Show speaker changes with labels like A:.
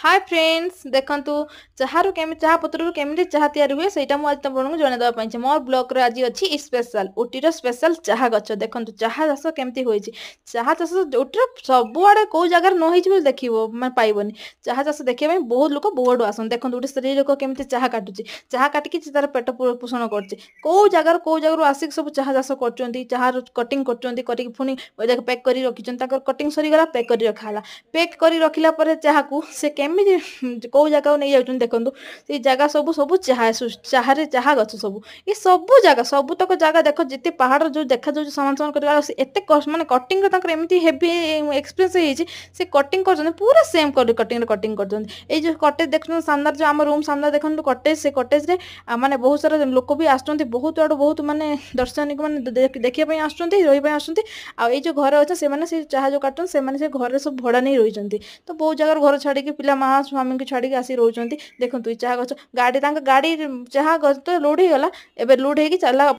A: hi friends देखंतु चाहारु केमि चाहा पत्रु केमिति चाहा तयारी हुए सेटा मु आज तमणु जणे दवा पाइछ मोर ब्लॉग रे आज अछि स्पेशल उटीर स्पेशल चाहा गछ देखंतु चाहा चाष केमिति होइछि चाहा चाष उटीर सब आडे को जगह न होइछि बोल देखिबो मैं पाइबोनी चाहा चाष देखिबे में बहुत लोक बहुत आसन देखंतु उटी स्त्री लोक केमिति चाहा काटुछि चाहा काटिकि तार पेट पोषण करछि को जगह आसिक सब चाहा चाष करचोंती चाहा कटिंग करचोंती कटिक फुनी देख पैक करी रखिचोंती ताकर कटिंग सरी गला पैक करी रखाला पैक करी रखिला परे चाहाकू से केमिति को जगह नहीं जाउछन देखंतु से जगह सब सब चाहारे चाहा गछ सब ये सब तक जगह देख जिते पहाड़ जो देखा जो समान समान कर एते माने कटिंग ताकर एमिति हेवी एक्सपीरियंस ହେଇଛି से कटिंग करछन पूरा सेम कटिंग करछन ए जो कटेज देखछन सामने जो हम रूम सामने देखंतु कटेज से कटेज रे माने बहुत सारा लोक भी आछंती बहुत आडो बहुत माने दर्शनिक माने देखिया पई आछंती रही पई आछंती आ ए जो घर अछि से माने से चाहा जो काटन से माने से घर सब भड़ा नहीं रहिचंती तो बहुत जगह घर छाड़ी पिला माँ स्वामी को छाड़ी आसी रोचंती देखंतु चाहा गछ गाड़ी चाहा गछ तो लोड हो गला एबे लोड हेकी चला